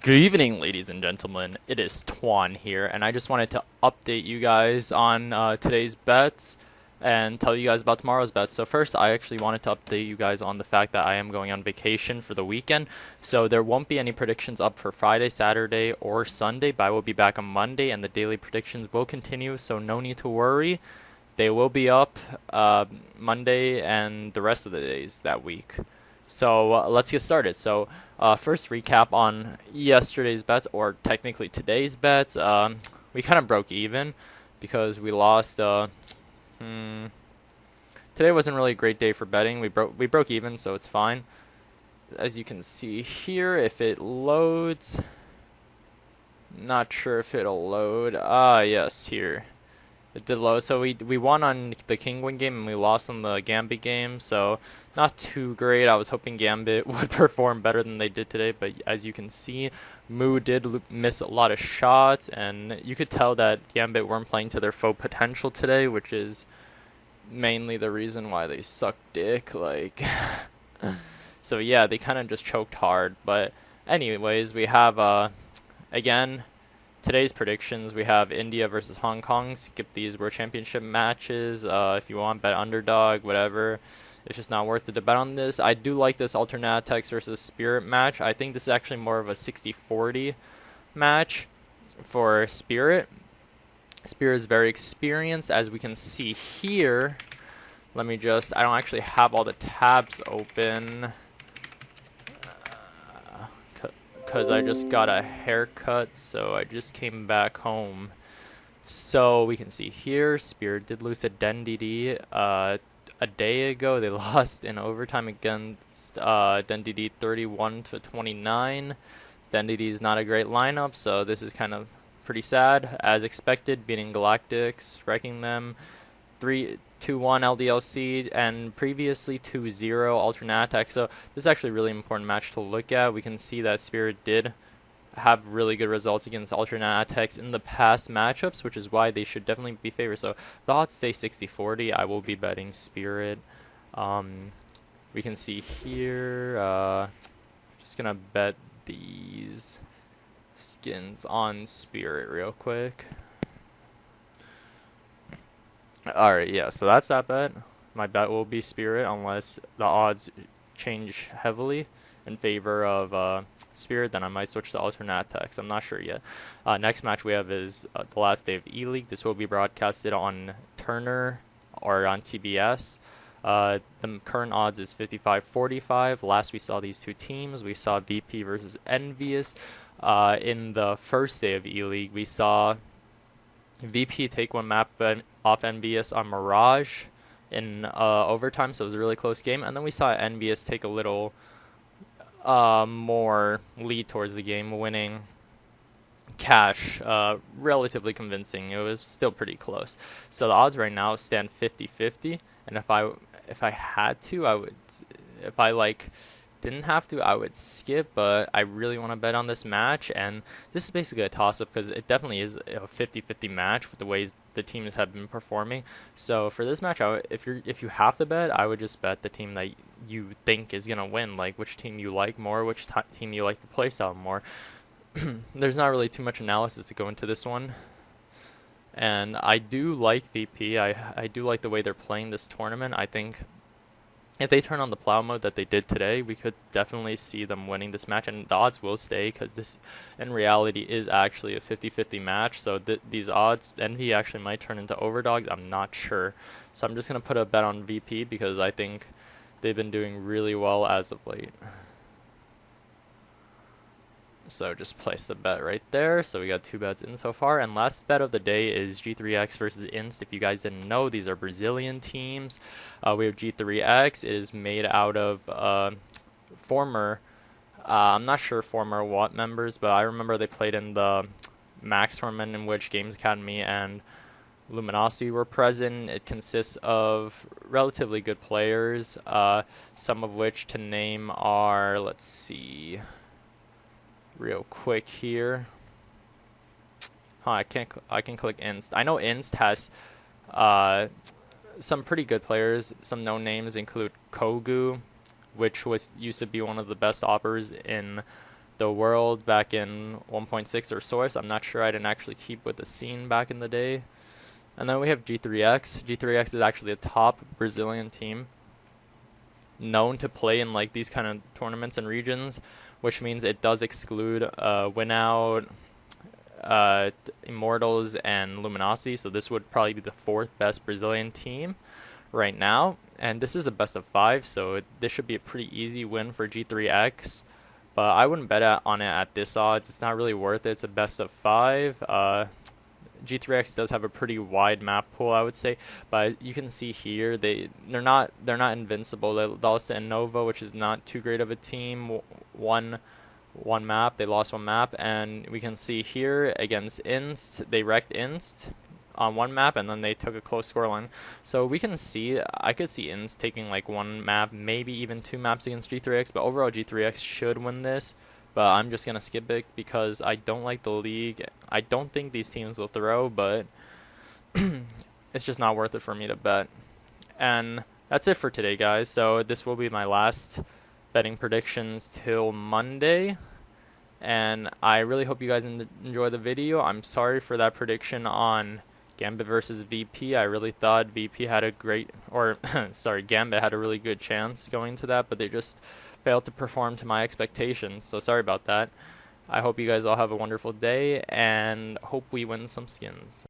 Good evening, ladies and gentlemen. It is Twan here, and I just wanted to update you guys on today's bets and tell you guys about tomorrow's bets. So first, I actually wanted to update you guys on the fact that I am going on vacation for the weekend, so there won't be any predictions up for Friday, Saturday, or Sunday, but I will be back on Monday, and the daily predictions will continue, so no need to worry. They will be up Monday and the rest of the days that week. So let's get started. So first recap on yesterday's bets, or technically today's bets. We kind of broke even because we lost. Today wasn't really a great day for betting. We broke even, so it's fine. As you can see here, if it loads, not sure if it'll load. Yes, here. It did low, so we won on the King Win game and we lost on the Gambit game, so not too great. I was hoping Gambit would perform better than they did today, but as you can see, Moo did miss a lot of shots, and you could tell that Gambit weren't playing to their full potential today, which is mainly the reason why they suck dick, like. So yeah, they kind of just choked hard, but anyways, we have, again, today's predictions. We have India versus Hong Kong. Skip these World Championship matches. If you want, bet underdog, whatever. It's just not worth it to bet on this. I do like this Alternate Attax versus Spirit match. I think this is actually more of a 60-40 match for Spirit. Spirit is very experienced, as we can see here. I don't actually have all the tabs open, because I just got a haircut, so I just came back home. So we can see here, Spirit did lose to DenDD a day ago. They lost in overtime against DenDD 31-29. DenDD is not a great lineup, so this is kind of pretty sad. As expected, beating Galactics, wrecking them 3-2-1 LDLC, and previously 2-0 Alternate Attax. So this is actually a really important match to look at. We can see that Spirit did have really good results against Alternate Attax in the past matchups, which is why they should definitely be favored. So the odds stay 60-40. I will be betting Spirit. We can see here, just gonna bet these skins on Spirit real quick. Alright, yeah, so that's that bet. My bet will be Spirit unless the odds change heavily in favor of Spirit, then I might switch to Alternate Attax. I'm not sure yet. Next match we have is the last day of E-League. This will be broadcasted on Turner or on TBS. The current odds is 55-45. Last we saw these two teams, we saw VP versus Envious. In the first day of E-League, we saw VP take one map off Envious on Mirage in overtime, so it was a really close game. And then we saw Envious take a little more lead towards the game, winning cash relatively convincing. It was still pretty close. So the odds right now stand 50-50, and if I had to, I would, if I didn't have to, I would skip, but I really want to bet on this match, and this is basically a toss-up because it definitely is a 50-50 match with the ways the teams have been performing. So for this match, if you have to bet, I would just bet the team that you think is gonna win, like which team you like more, which team you like the playstyle more. There's not really too much analysis to go into this one, and I do like VP. I do like the way they're playing this tournament. I think if they turn on the plow mode that they did today, we could definitely see them winning this match, and the odds will stay because this, in reality, is actually a 50-50 match. So these odds, NV actually might turn into overdogs. I'm not sure. So I'm just going to put a bet on VP because I think they've been doing really well as of late. So just place the bet right there. So we got two bets in so far. And last bet of the day is G3X versus Inst. If you guys didn't know, these are Brazilian teams. We have G3X. It is made out of former, I'm not sure former what members, but I remember they played in the Max tournament in which Games Academy and Luminosity were present. It consists of relatively good players, some of which to name are, let's see, real quick here. I can click Inst. I know Inst has some pretty good players. Some known names include Kogu, which used to be one of the best offers in the world back in 1.6 or Source. I'm not sure, I didn't actually keep with the scene back in the day. And then we have G3X. G3X is actually a top Brazilian team known to play in like these kind of tournaments and regions, which means it does exclude Winout, Immortals, and Luminosity. So this would probably be the fourth best Brazilian team right now. And this is a best of 5, so this should be a pretty easy win for G3X. But I wouldn't bet on it at this odds. It's not really worth it. It's a best of 5. G3X does have a pretty wide map pool, I would say, but you can see here they're not invincible. They lost to Innova, which is not too great of a team. One map, they lost one map, and we can see here against Inst, they wrecked Inst on one map, and then they took a close scoreline. So we can see, I could see Inst taking like one map, maybe even 2 maps against G3X, but overall G3X should win this. But I'm just going to skip it because I don't like the league. I don't think these teams will throw, but it's just not worth it for me to bet. And that's it for today, guys. So this will be my last betting predictions till Monday. And I really hope you guys enjoy the video. I'm sorry for that prediction on Gambit versus VP. I really thought VP had a great, or sorry, Gambit had a really good chance going to that, but they just failed to perform to my expectations, so sorry about that. I hope you guys all have a wonderful day, and hope we win some skins.